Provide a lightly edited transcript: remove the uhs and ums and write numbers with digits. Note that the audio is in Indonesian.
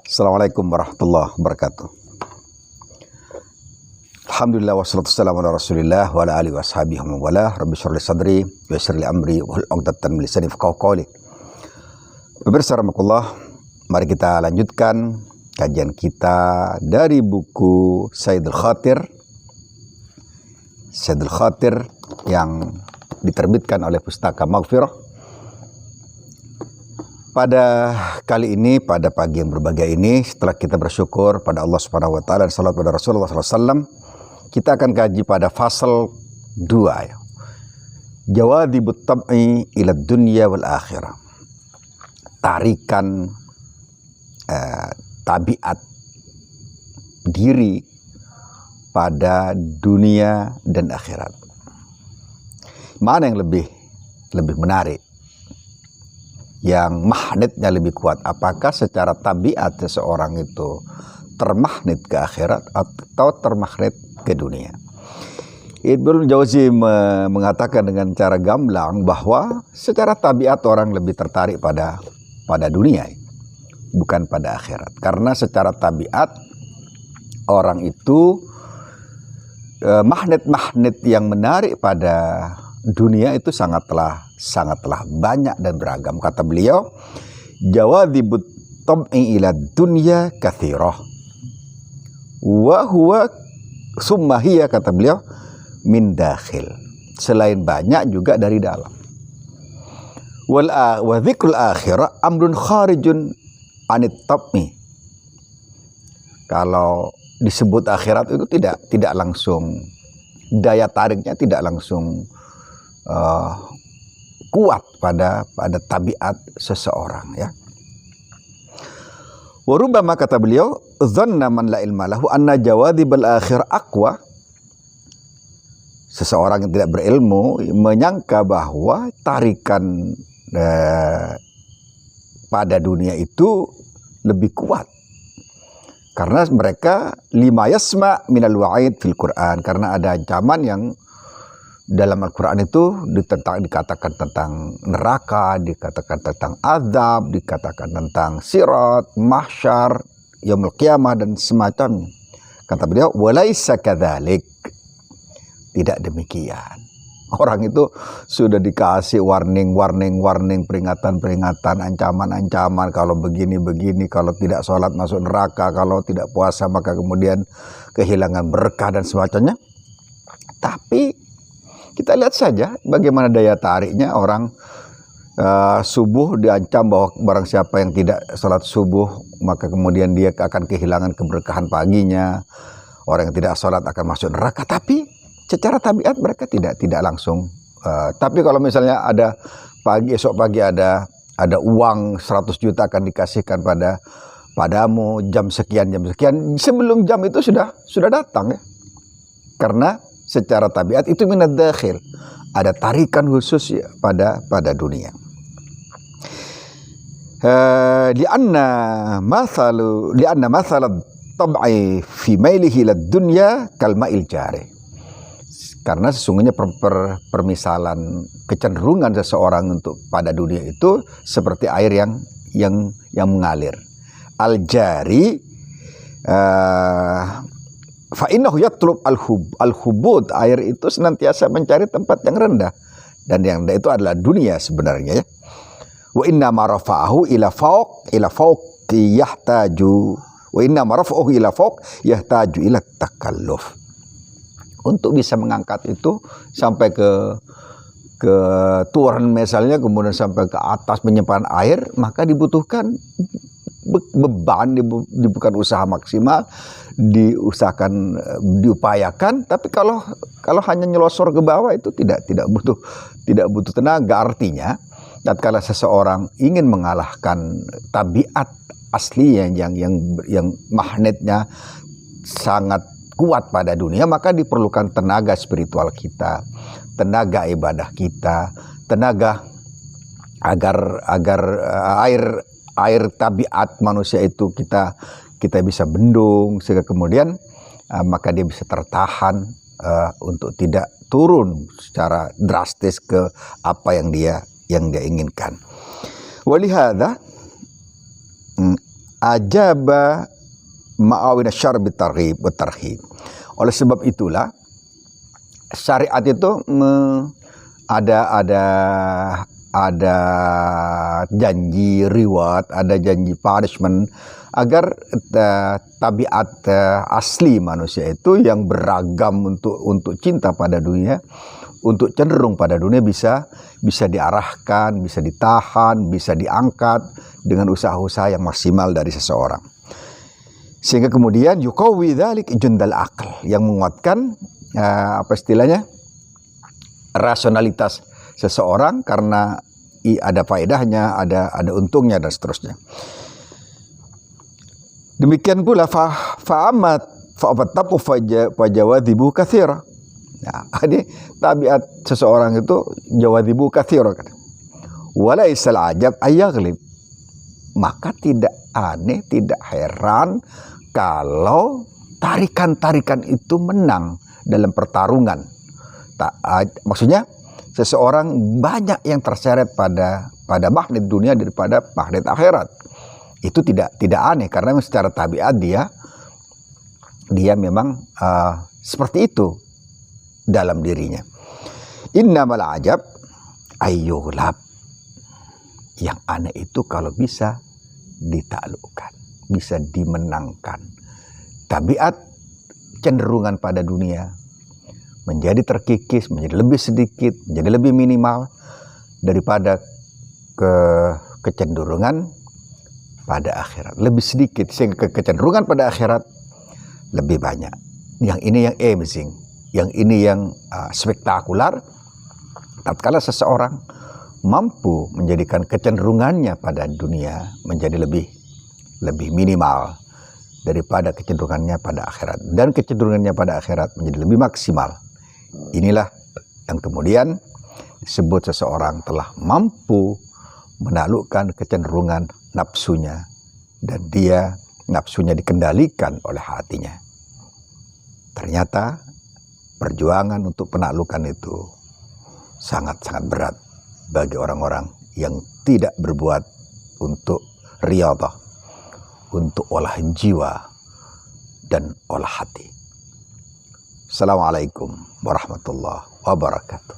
Assalamualaikum warahmatullahi wabarakatuh. Alhamdulillah wassalatu wassalamu ala Rasulillah wa ala alihi washabihi wa wala. Rabbi shrah li sadri wa yassir li amri wahlul 'uqdatam min lisani yafqahu qawli. Pemirsa rahimakumullah, mari kita lanjutkan kajian kita dari buku Sayyidul Khatir yang diterbitkan oleh Pustaka Maghfirah. Pada kali ini, pada pagi yang berbahagia ini, setelah kita bersyukur pada Allah Subhanahu wa taala dan salawat pada Rasulullah SAW, kita akan kaji pada fasal 2 ya. Jawadhibut tab'i ila dunya wal akhirah. Tarikan tabiat diri pada dunia dan akhirat. Mana yang lebih menarik? Yang magnetnya lebih kuat, apakah secara tabiat seseorang itu termagnet ke akhirat atau termagnet ke dunia? Ibnu Jauzi mengatakan dengan cara gamblang bahwa secara tabiat orang lebih tertarik pada dunia, bukan pada akhirat. Karena secara tabiat orang itu magnet-magnet yang menarik pada dunia itu sangatlah banyak dan beragam. Kata beliau, jawadhibut tab'i ila dunya kathirah wa huwa summa hiya, kata beliau, min dakhil. Selain banyak juga dari dalam. Wa dzikrul akhirah amrun kharijun anit tab'i. Kalau disebut akhirat itu tidak langsung, daya tariknya tidak langsung kuat pada tabiat seseorang ya. Wa rubbama, kata beliau, dhanna man la ilma lahu anna jawadhibal akhir aqwa. Seseorang yang tidak berilmu menyangka bahwa tarikan pada dunia itu lebih kuat. Karena mereka lima yasma minal wa'id fil Quran, karena ada ancaman yang dalam Al-Quran itu dikatakan tentang neraka, dikatakan tentang azab, dikatakan tentang sirat, mahsyar, yaumul qiyamah dan semacamnya. Kata beliau, walaisa kadzalik. Tidak demikian. Orang itu sudah dikasih warning, peringatan, ancaman, kalau begini, kalau tidak sholat masuk neraka, kalau tidak puasa maka kemudian kehilangan berkah dan semacamnya. Tapi kita lihat saja bagaimana daya tariknya orang. Subuh diancam bahwa barang siapa yang tidak sholat subuh maka kemudian dia akan kehilangan keberkahan paginya. Orang yang tidak sholat akan masuk neraka. Tapi secara tabiat mereka tidak langsung. Tapi kalau misalnya esok pagi ada uang 100 juta akan dikasihkan padamu jam sekian, sebelum jam itu sudah datang ya. Karena secara tabiat itu minad dakhil, ada tarikan khusus ya pada dunia. Lianna mathalat tab'i fi mailihi lad dunya kal ma'il jari. Karena sesungguhnya permisalan kecenderungan seseorang untuk pada dunia itu seperti air yang mengalir. Al jari fa innahu yatlub al-hubud, air itu senantiasa mencari tempat yang rendah, dan yang rendah itu adalah dunia sebenarnya ya. Wa inna ma rafa'ahu ila fawq yahtaju ila takalluf. Untuk bisa mengangkat itu sampai ke turun misalnya, kemudian sampai ke atas penyimpanan air, maka dibutuhkan beban, dibutuhkan usaha maksimal, diupayakan. Tapi kalau hanya nyelosor ke bawah itu tidak butuh tenaga. Artinya tatkala seseorang ingin mengalahkan tabiat asli yang magnetnya sangat kuat pada dunia, maka diperlukan tenaga spiritual kita, tenaga ibadah kita, tenaga agar air tabiat manusia itu kita bisa bendung, sehingga kemudian maka dia bisa tertahan untuk tidak turun secara drastis ke apa yang dia inginkan. Walihada ajaba ma'awin asyar bitarghib wa tarhib. Oleh sebab itulah syariat itu ada janji reward, ada janji punishment agar tabiat asli manusia itu yang beragam untuk cinta pada dunia, untuk cenderung pada dunia bisa diarahkan, bisa ditahan, bisa diangkat dengan usaha-usaha yang maksimal dari seseorang. Sehingga kemudian yuqawwi dzalik jundal aql, yang menguatkan apa istilahnya, rasionalitas seseorang karena ada faedahnya, ada untungnya dan seterusnya. Demikian pula fa'amat fa'abattabu fajawadhibu katsira. Nah, ini tabiat seseorang itu jawadhibu katsira. Walaisal ajab ayaghlib. Maka tidak aneh, tidak heran kalau tarikan-tarikan itu menang dalam pertarungan. Maksudnya seseorang banyak yang terseret pada magnet dunia daripada magnet akhirat. Itu tidak aneh karena secara tabiat dia memang seperti itu dalam dirinya. Innamal ajab ayyughlab. Yang aneh itu kalau bisa ditaklukkan, bisa dimenangkan. Tabiat cenderungan pada dunia menjadi terkikis, menjadi lebih sedikit, menjadi lebih minimal daripada kecenderungan pada akhirat. Lebih sedikit, sehingga kecenderungan pada akhirat lebih banyak. Yang ini yang amazing, yang ini yang spektakuler. Tatkala seseorang mampu menjadikan kecenderungannya pada dunia menjadi lebih minimal daripada kecenderungannya pada akhirat, dan kecenderungannya pada akhirat menjadi lebih maksimal. Inilah yang kemudian disebut seseorang telah mampu menaklukkan kecenderungan nafsunya, dan dia nafsunya dikendalikan oleh hatinya. Ternyata perjuangan untuk penaklukan itu sangat-sangat berat bagi orang-orang yang tidak berbuat untuk riyadhah, untuk olah jiwa dan olah hati. Assalamualaikum warahmatullahi wabarakatuh.